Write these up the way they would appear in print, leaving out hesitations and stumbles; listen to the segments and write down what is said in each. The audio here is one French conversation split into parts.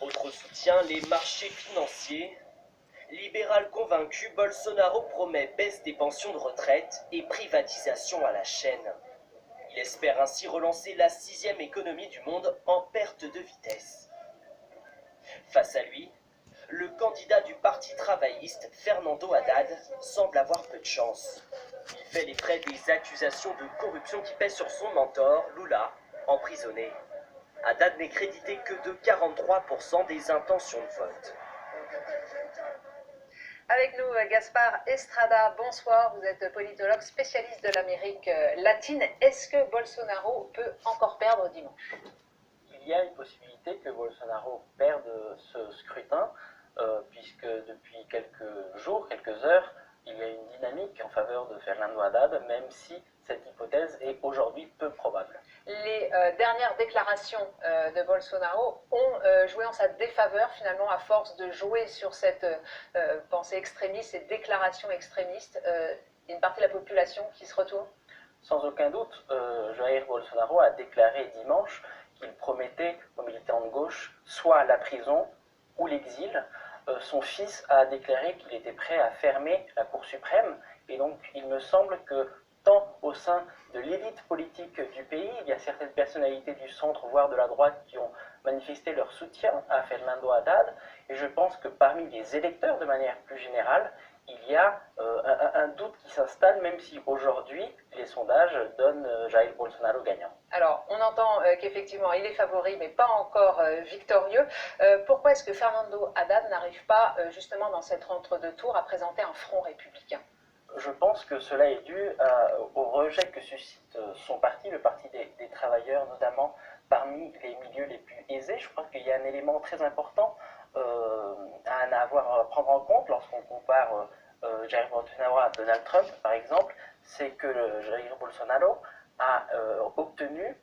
Autre soutien, les marchés financiers. Libéral convaincu, Bolsonaro promet baisse des pensions de retraite et privatisation à la chaîne. Il espère ainsi relancer la 6e économie du monde en perte de vitesse. Face à lui, le candidat du parti travailliste, Fernando Haddad, semble avoir peu de chance. Il fait les frais des accusations de corruption qui pèsent sur son mentor, Lula, emprisonné. Haddad n'est crédité que de 43% des intentions de vote. Avec nous, Gaspard Estrada, bonsoir, vous êtes politologue spécialiste de l'Amérique latine. Est-ce que Bolsonaro peut encore perdre dimanche? Il y a une possibilité que Bolsonaro perde ce scrutin, puisque depuis quelques jours, quelques heures, il y a une dynamique en faveur de Fernando Haddad, même si cette hypothèse est aujourd'hui peu probable. Les dernières déclarations de Bolsonaro ont joué en sa défaveur, finalement, à force de jouer sur cette pensée extrémiste, cette déclaration extrémiste. Il y a une partie de la population qui se retourne. Sans aucun doute, Jair Bolsonaro a déclaré dimanche qu'il promettait aux militants de gauche soit la prison ou l'exil. Son fils a déclaré qu'il était prêt à fermer la Cour suprême, et donc il me semble que tant au sein de l'élite politique du pays, il y a certaines personnalités du centre, voire de la droite, qui ont manifesté leur soutien à Fernando Haddad, et je pense que parmi les électeurs, de manière plus générale, il y a un doute qui s'installe, même si aujourd'hui les sondages donnent Jair Bolsonaro gagnant. Alors, on entend qu'effectivement il est favori, mais pas encore victorieux. Pourquoi est-ce que Fernando Haddad n'arrive pas, justement, dans cette entre-deux tours, à présenter un front républicain? Je pense que cela est dû au rejet que suscite son parti, le parti des travailleurs, notamment parmi les milieux les plus aisés. Je crois qu'il y a un élément très important à prendre en compte lorsqu'on compare Jair Bolsonaro à Donald Trump, par exemple, c'est que Jair Bolsonaro a obtenu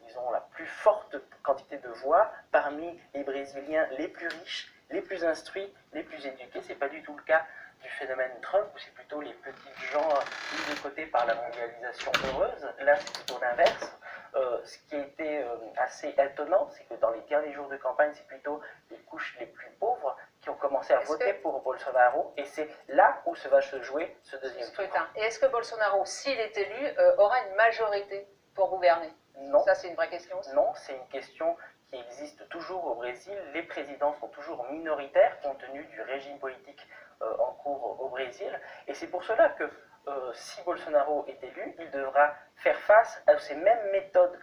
disons, la plus forte quantité de voix parmi les Brésiliens les plus riches, les plus instruits, les plus éduqués. Ce n'est pas du tout le cas du phénomène Trump, où c'est plutôt les petits gens mis de côté par la mondialisation heureuse. Là, c'est plutôt l'inverse. Ce qui a été assez étonnant, c'est que dans les derniers jours de campagne, c'est plutôt les couches les plus pauvres qui ont commencé à voter pour Bolsonaro, et c'est là où va se jouer ce deuxième scrutin. Et est-ce que Bolsonaro, s'il est élu, aura une majorité pour gouverner? Non. Ça, c'est une vraie question aussi. Non, c'est une question qui existe toujours au Brésil. Les présidents sont toujours minoritaires compte tenu du régime politique en cours au Brésil. Et c'est pour cela que si Bolsonaro est élu, il devra faire face à ces mêmes méthodes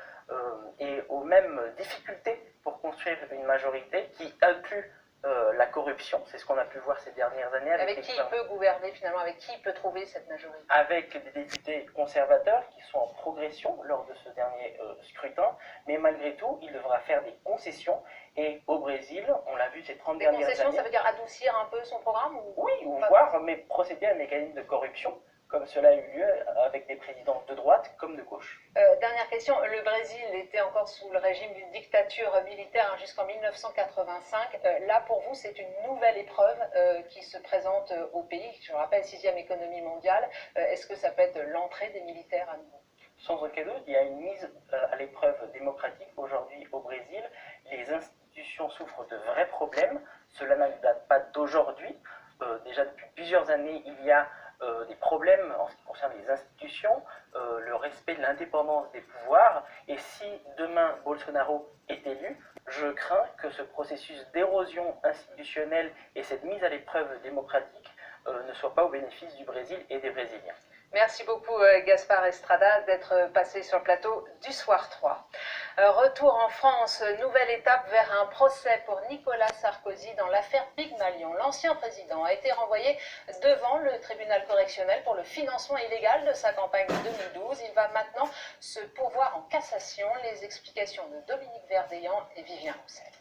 et aux mêmes difficultés pour construire une majorité qui inclut la corruption. C'est ce qu'on a pu voir ces dernières années. Avec qui il peut gouverner finalement? Avec qui il peut trouver cette majorité? Avec des députés conservateurs qui sont en progression lors de ce dernier scrutin, mais malgré tout, il devra faire des concessions. Et au Brésil, on l'a vu ces 30 dernières années... Des concessions, ça veut dire adoucir un peu son programme Oui, ou voire mais procéder à un mécanisme de corruption, comme cela a eu lieu avec des présidents de droite comme de gauche. Dernière question, le Brésil était encore sous le régime d'une dictature militaire jusqu'en 1985. Là, pour vous, c'est une nouvelle épreuve qui se présente au pays, je le rappelle, 6e économie mondiale. Est-ce que ça peut être l'entrée des militaires à nouveau? Sans aucun doute, il y a une mise à l'épreuve démocratique aujourd'hui au Brésil. Les institutions souffrent de vrais problèmes. Cela ne date pas d'aujourd'hui. Déjà depuis plusieurs années, il y a des problèmes en ce qui concerne les institutions, le respect de l'indépendance des pouvoirs. Et si demain Bolsonaro est élu, je crains que ce processus d'érosion institutionnelle et cette mise à l'épreuve démocratique ne soit pas au bénéfice du Brésil et des Brésiliens. Merci beaucoup Gaspard Estrada d'être passé sur le plateau du Soir 3. Retour en France, nouvelle étape vers un procès pour Nicolas Sarkozy dans l'affaire Pygmalion. L'ancien président a été renvoyé devant le tribunal correctionnel pour le financement illégal de sa campagne de 2012. Il va maintenant se pourvoir en cassation. Les explications de Dominique Verdeillan et Vivien Roussel.